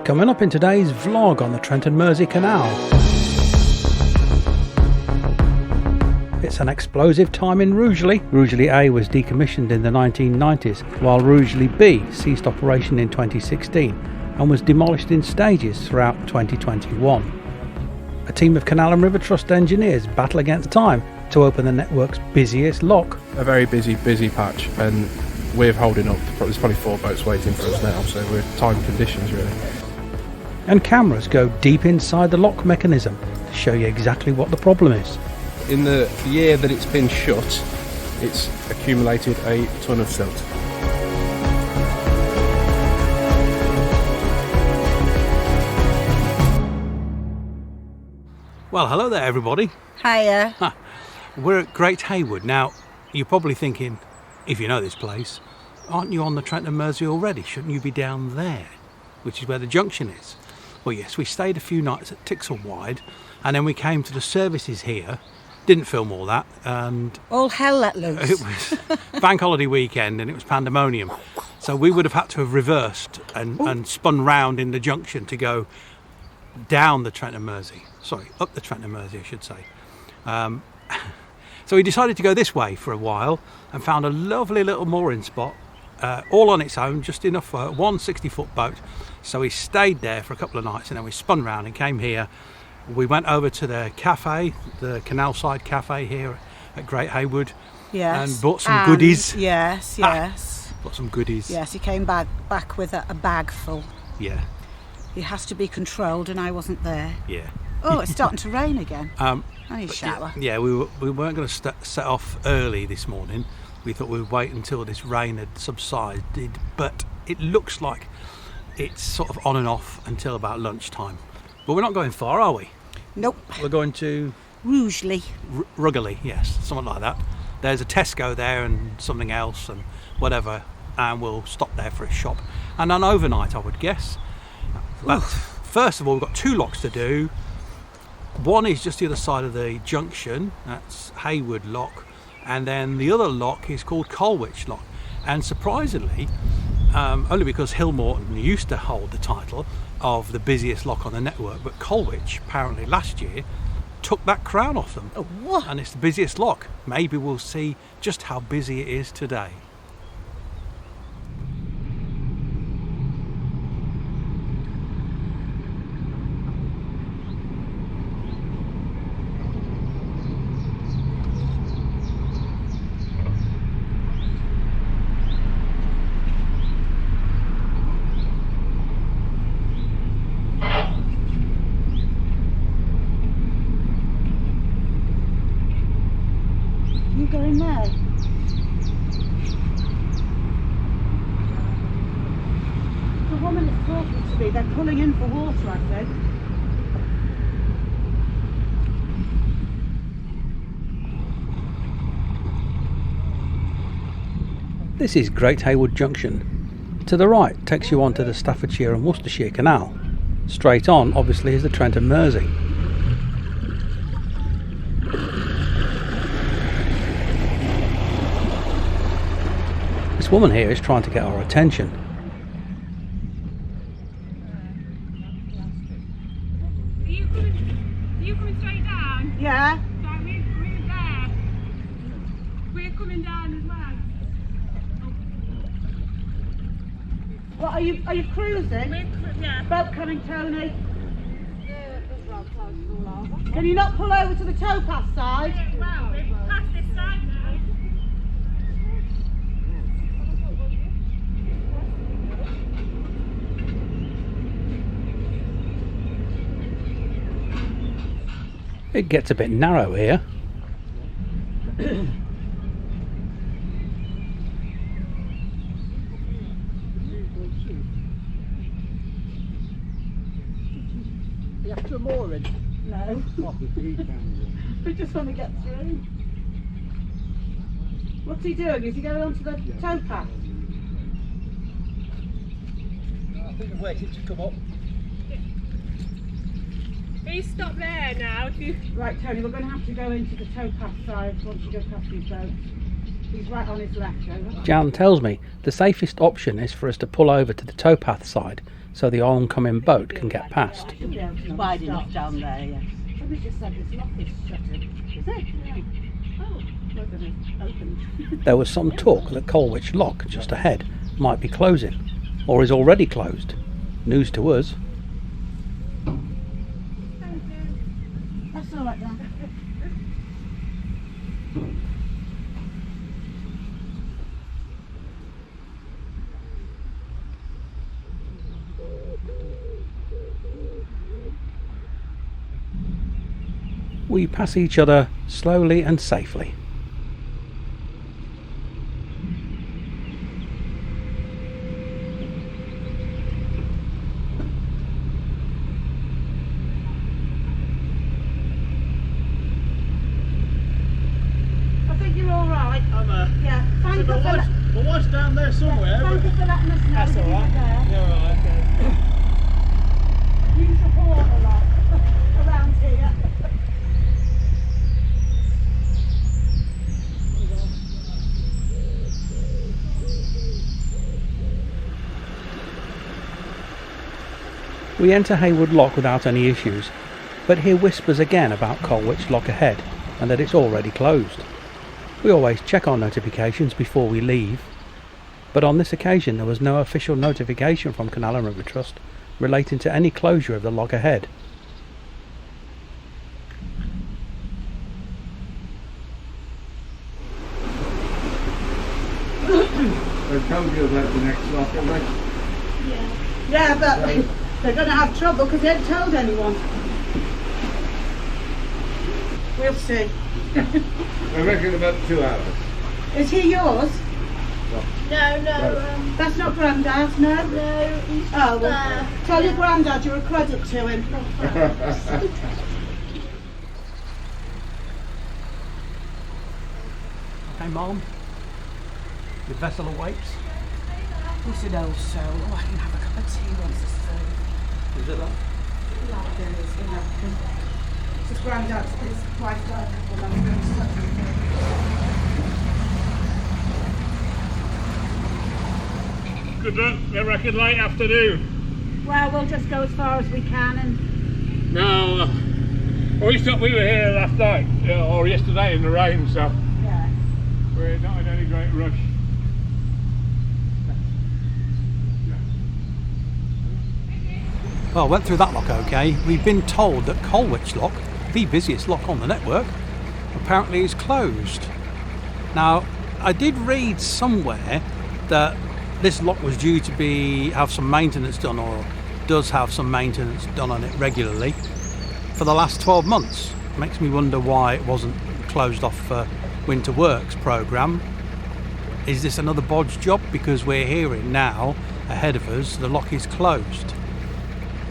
Coming up in today's vlog on the Trent and Mersey Canal. It's an explosive time in Rugeley. Rugeley A was decommissioned in the 1990s, while Rugeley B ceased operation in 2016 and was demolished in stages throughout 2021. A team of Canal and River Trust engineers battle against time to open the network's busiest lock. A very busy patch, and we're holding up. There's probably 4 boats waiting for us now, so we're time conditions really. And cameras go deep inside the lock mechanism to show you exactly what the problem is. In the year that it's been shut, it's accumulated a ton of silt. Well, hello there everybody. Hiya. We're at Great Haywood. Now, you're probably thinking, if you know this place, aren't you on the Trent and Mersey already? Shouldn't you be down there, which is where the junction is? Well, yes, we stayed a few nights at Tixlewide, and then we came to the services here. Didn't film all that, and all hell let loose. it was bank holiday weekend and it was pandemonium. So we would have had to have reversed and spun round in the junction to go down the Trent and Mersey. Sorry, up the Trent and Mersey, I should say. So we decided to go this way for a while and found a lovely little mooring spot, all on its own, just enough for one 60-foot boat. So we stayed there for a couple of nights and then we spun round and came here. We went over to the cafe, the canal side cafe here at Great Haywood. Yes. And bought some goodies. Yes. Bought some goodies. Yes, he came back with a bag full. Yeah. He has to be controlled, and I wasn't there. Yeah. Oh, it's starting to rain again. I need a shower. Yeah, we weren't going to set off early this morning. We thought we'd wait until this rain had subsided, but it looks like it's sort of on and off until about lunchtime. But we're not going far, are we? Nope. We're going to Rugeley. Rugeley, yes, something like that. There's a Tesco there and something else and whatever, and we'll stop there for a shop and an overnight, I would guess. But first of all, we've got 2 locks to do. One is just the other side of the junction, that's Haywood lock, and then the other lock is called Colwich lock. And surprisingly, only because Hill Morton used to hold the title of the busiest lock on the network, but Colwich apparently last year took that crown off them. Oh, what? And it's the busiest lock. Maybe we'll see just how busy it is today. Go in there. The woman is talking to me. They're pulling in for water, I think. This is Great Haywood Junction. To the right takes you onto the Staffordshire and Worcestershire Canal. Straight on, obviously, is the Trent and Mersey. This woman here is trying to get our attention. Are you coming straight down? Yeah. Right, we're there. We're coming down as well. What are you cruising? Yeah. Boat coming, Tony. Can you not pull over to the towpath side? Well, we're past this side now. It gets a bit narrow here. You have to moor it. No. We just want to get through. What's he doing? Is he going onto the towpath? I think I'm waiting to come up. He's stopped there now. Right, Tony, we're going to have to go into the towpath side once you go past these boats. He's right on his left, over. Jan tells me the safest option is for us to pull over to the towpath side so the oncoming boat can get past. It's wide enough down there, yes. Somebody just said this lock is shuttered. Is it? Yeah. Oh, look at it. Opened. There was some talk that Colwich Lock, just ahead, might be closing, or is already closed. News to us. That's all right, Dan. We pass each other slowly and safely. I think you're all right. Yeah. Thank you for My wife's down there somewhere. Thank you for letting us know. That's all right. You're all right. You support a lot around here. We enter Haywood Lock without any issues, but hear whispers again about Colwich Lock ahead and that it's already closed. We always check our notifications before we leave, but on this occasion there was no official notification from Canal River Trust relating to any closure of the lock ahead. They told you about the next lock, have they? Yeah, but they're going to have trouble because they haven't told anyone. We'll see. I reckon about 2 hours. Is he yours? No, That's not Grandad's, no? no, he's Oh, well, tell your Grandad you're a credit to him. Hey Mom, the vessel awaits. He's an old soul. Oh, I can have a cup of tea once it's through. Is it that? There is, you know. It's Grandad's, his wife died a couple of months ago. Good luck, I reckon late afternoon. Well, we'll just go as far as we can and... No, we thought we were here last night, or yesterday in the rain, so Yeah. we're not in any great rush. Well, I went through that lock okay. We've been told that Colwich Lock, the busiest lock on the network, apparently is closed. Now, I did read somewhere that this lock was due to have some maintenance done, or does have some maintenance done on it regularly for the last 12 months. Makes me wonder why it wasn't closed off for winter works programme. Is this another bodge job? Because we're hearing now ahead of us the lock is closed.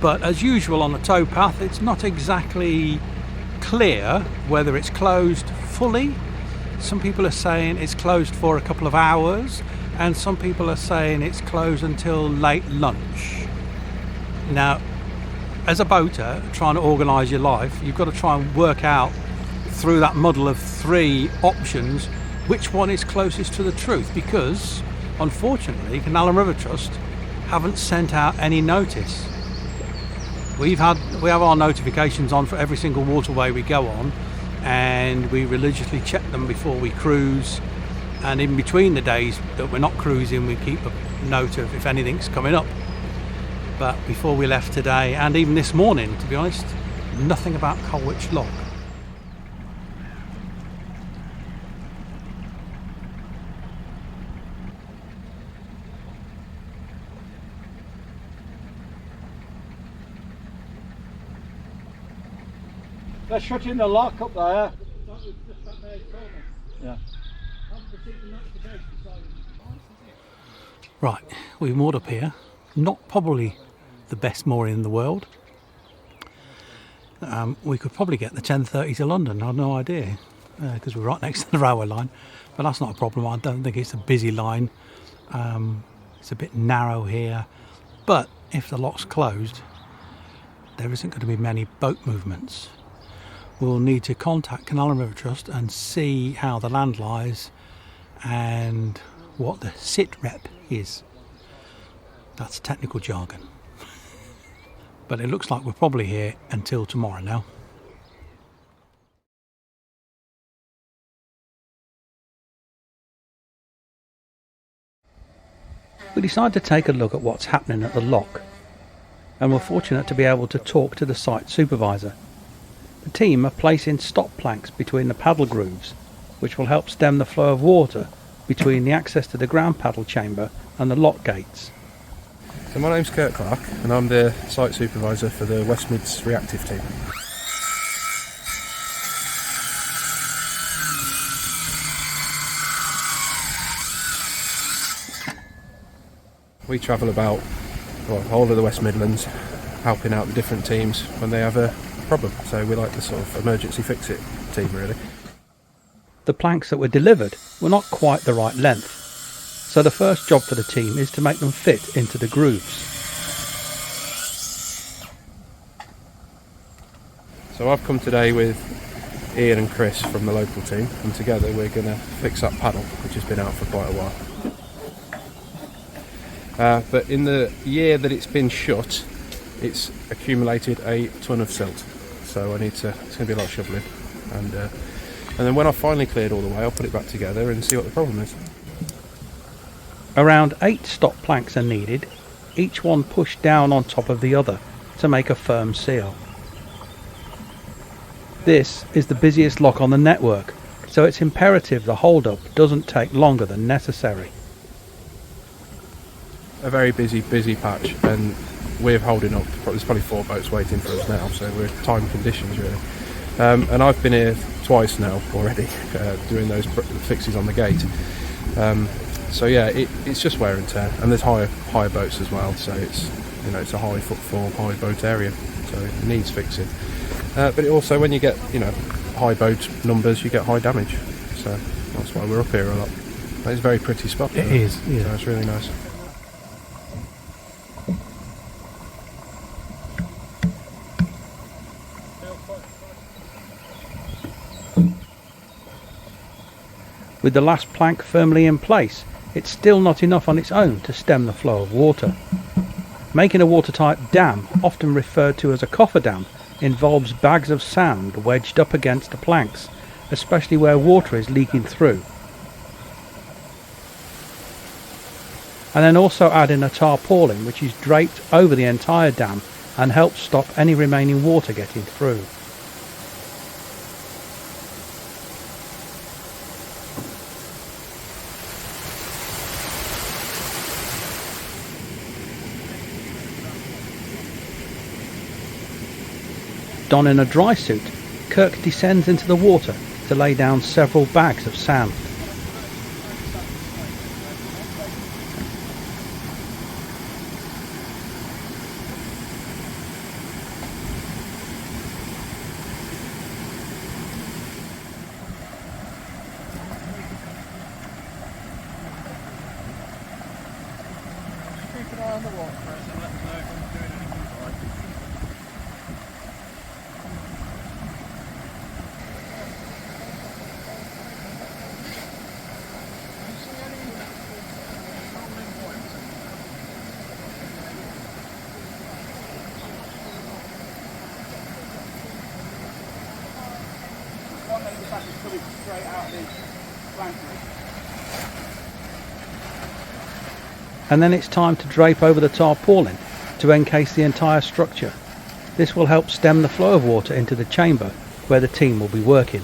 But as usual on the towpath, it's not exactly clear whether it's closed fully. Some people are saying it's closed for a couple of hours, and some people are saying it's closed until late lunch. Now, as a boater trying to organise your life, you've got to try and work out through that muddle of 3 options which one is closest to the truth, because unfortunately Canal River Trust haven't sent out any notice. We have our notifications on for every single waterway we go on, and we religiously check them before we cruise, and in between the days that we're not cruising we keep a note of if anything's coming up. But before we left today, and even this morning to be honest, nothing about Colwich Lock. They're shutting the lock up there. Yeah. Right, we've moored up here. Not probably the best mooring in the world. We could probably get the 10:30 to London, I've no idea, because we're right next to the railway line, but that's not a problem. I don't think it's a busy line. It's a bit narrow here, but if the lock's closed, there isn't going to be many boat movements. We'll need to contact Canal River Trust and see how the land lies and what the sit rep is. That's technical jargon. But it looks like we're probably here until tomorrow now. We decided to take a look at what's happening at the lock, and we're fortunate to be able to talk to the site supervisor. The team are placing stop planks between the paddle grooves, which will help stem the flow of water between the access to the ground paddle chamber and the lock gates. So my name's Kurt Clark and I'm the site supervisor for the West Mids reactive team. We travel about the whole of the West Midlands helping out the different teams when they have a problem, so we like the sort of emergency fix-it team really. The planks that were delivered were not quite the right length, so the first job for the team is to make them fit into the grooves. So I've come today with Ian and Chris from the local team, and together we're going to fix that paddle, which has been out for quite a while. But in the year that it's been shut, it's accumulated a ton of silt, so it's going to be a lot of shoveling, and then when I've finally cleared all the way, I'll put it back together and see what the problem is. Around 8 stop planks are needed, each one pushed down on top of the other to make a firm seal. This is the busiest lock on the network, so it's imperative the hold-up doesn't take longer than necessary. A very busy patch, and we're holding up. There's probably 4 boats waiting for us now, so we're time conditions really. And I've been here twice now already, doing those fixes on the gate. So yeah, it's just wear and tear, and there's higher boats as well, so it's a high footfall, high boat area, so it needs fixing. But it also, when you get high boat numbers, you get high damage, so that's why we're up here a lot. But it's a very pretty spot. It is, yeah. So it's really nice. With the last plank firmly in place, it's still not enough on its own to stem the flow of water. Making a watertight dam, often referred to as a cofferdam, involves bags of sand wedged up against the planks, especially where water is leaking through. And then also add in a tarpaulin which is draped over the entire dam and helps stop any remaining water getting through. Donning a dry suit, Kirk descends into the water to lay down several bags of sand. Keep an eye on the watch, Chris, and let us know if I'm doing anything right. And then it's time to drape over the tarpaulin to encase the entire structure. This will help stem the flow of water into the chamber where the team will be working.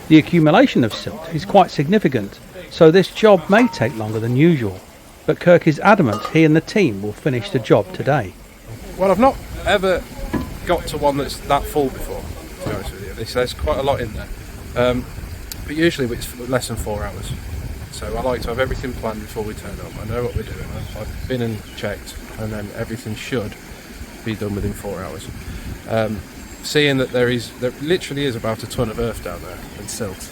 The accumulation of silt is quite significant, so this job may take longer than usual, but Kirk is adamant he and the team will finish the job today. Well, I've not ever got to one that's that full before, to be honest with you. There's quite a lot in there, but usually it's less than 4 hours, so I like to have everything planned before we turn up. I know what we're doing, I've been and checked, and then everything should be done within 4 hours. Seeing that there literally is about a ton of earth down there and silt,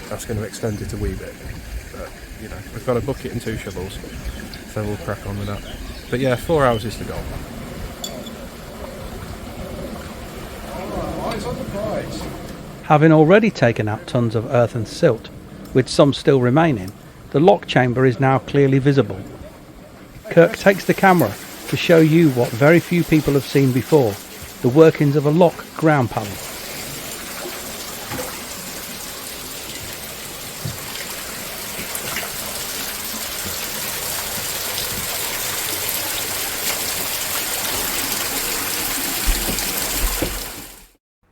that's going to extend it a wee bit, but we've got a bucket and 2 shovels, so we'll crack on with that. But yeah, 4 hours is the goal. Alright, eyes on the prize. Having already taken out tons of earth and silt, with some still remaining, the lock chamber is now clearly visible. Kirk takes the camera to show you what very few people have seen before, the workings of a lock ground panel.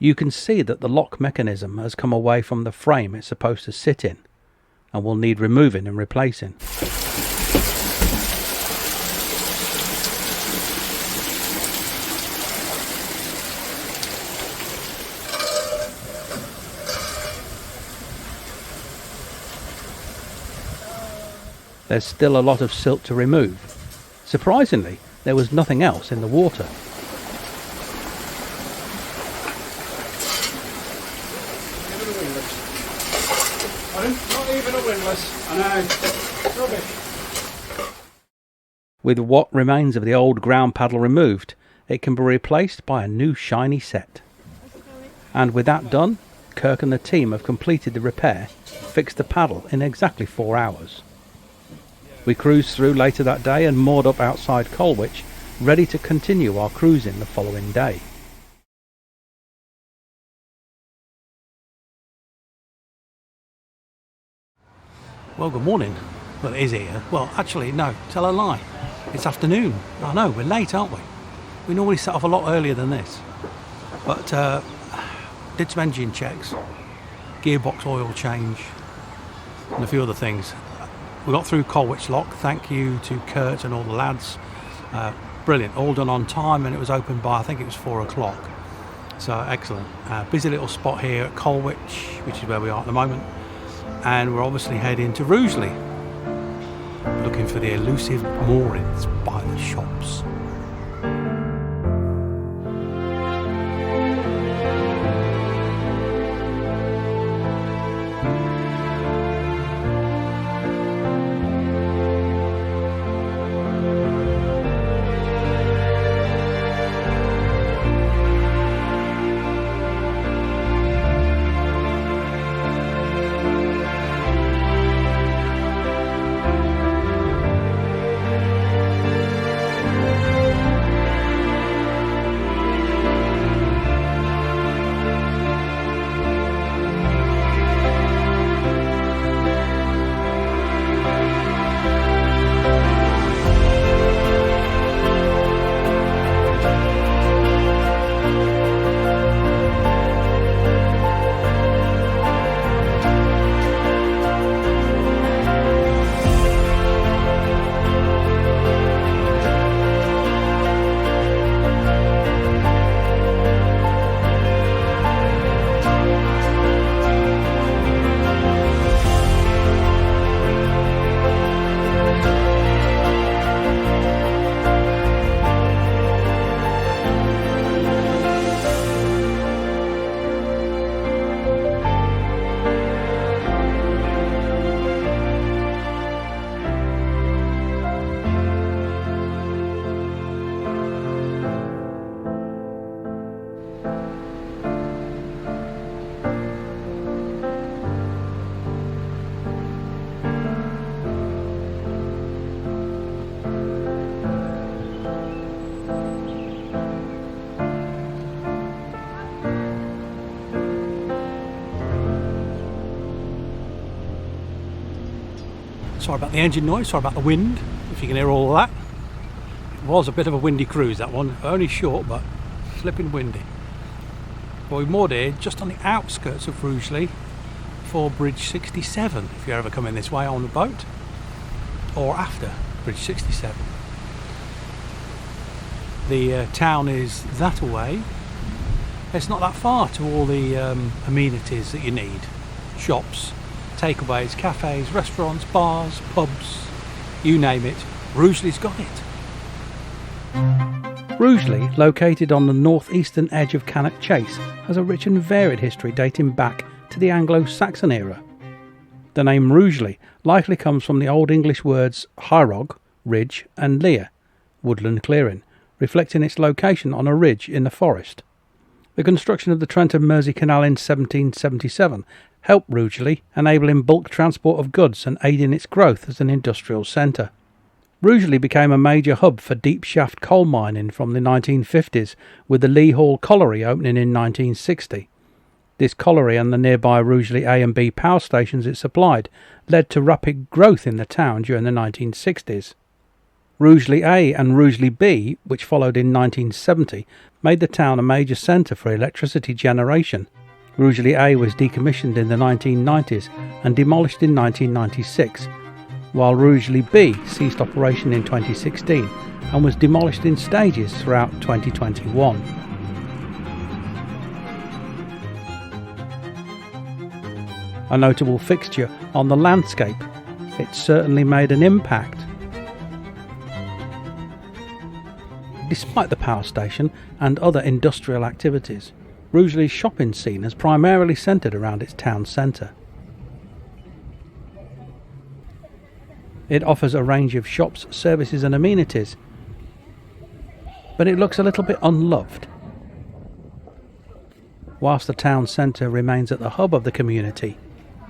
You can see that the lock mechanism has come away from the frame it's supposed to sit in and will need removing and replacing. There's still a lot of silt to remove. Surprisingly, there was nothing else in the water. Not even a windlass. I know. Rubbish. With what remains of the old ground paddle removed, it can be replaced by a new shiny set. And with that done, Kirk and the team have completed the repair, fixed the paddle in exactly 4 hours. We cruised through later that day and moored up outside Colwich, ready to continue our cruising the following day. Well, good morning. Well, it is here. Well, actually, no, tell a lie. It's afternoon. I know, we're late, aren't we? We normally set off a lot earlier than this. But did some engine checks, gearbox oil change, and a few other things. We got through Colwich Lock. Thank you to Kurt and all the lads. Brilliant. All done on time, and it was open by, I think it was 4 o'clock. So excellent. Busy little spot here at Colwich, which is where we are at the moment. And we're obviously heading to Rugeley, looking for the elusive moorings by the shops. Sorry about the engine noise, sorry about the wind, if you can hear all of that. It was a bit of a windy cruise, that one, only short but flipping windy. But we moored here just on the outskirts of Rugeley for Bridge 67, if you're ever coming this way on the boat, or after Bridge 67. The town is that away. It's not that far to all the amenities that you need. Shops, takeaways, cafes, restaurants, bars, pubs, you name it, Rugeley's got it. Rugeley, located on the northeastern edge of Cannock Chase, has a rich and varied history dating back to the Anglo-Saxon era. The name Rugeley likely comes from the Old English words Hyrog, ridge, and Lear, woodland clearing, reflecting its location on a ridge in the forest. The construction of the Trent and Mersey Canal in 1777 helped Rugeley, enabling bulk transport of goods and aiding its growth as an industrial centre. Rugeley became a major hub for deep shaft coal mining from the 1950s, with the Lee Hall Colliery opening in 1960. This colliery and the nearby Rugeley A and B power stations it supplied led to rapid growth in the town during the 1960s. Rugeley A and Rugeley B, which followed in 1970, made the town a major centre for electricity generation. Rugeley A was decommissioned in the 1990s and demolished in 1996, while Rugeley B ceased operation in 2016 and was demolished in stages throughout 2021. A notable fixture on the landscape, it certainly made an impact. Despite the power station and other industrial activities, Rugeley's shopping scene has primarily centred around its town centre. It offers a range of shops, services and amenities, but it looks a little bit unloved. Whilst the town centre remains at the hub of the community,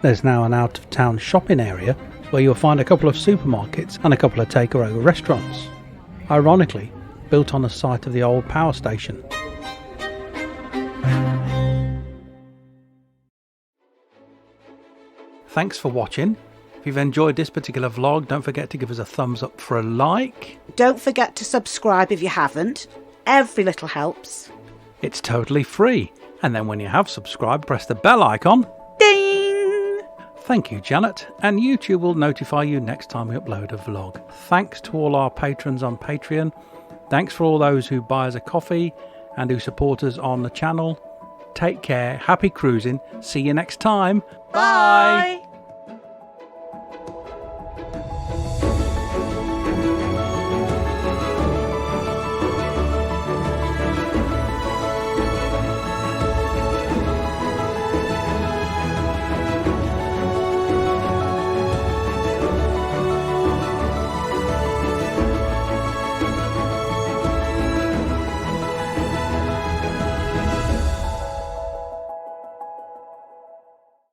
there's now an out-of-town shopping area where you'll find a couple of supermarkets and a couple of takeaway restaurants, ironically built on the site of the old power station. Thanks for watching. If you've enjoyed this particular vlog, don't forget to give us a thumbs up for a like. Don't forget to subscribe if you haven't. Every little helps. It's totally free. And then when you have subscribed, press the bell icon. Ding! Thank you, Janet. And YouTube will notify you next time we upload a vlog. Thanks to all our patrons on Patreon. Thanks for all those who buy us a coffee and who support us on the channel. Take care. Happy cruising. See you next time. Bye!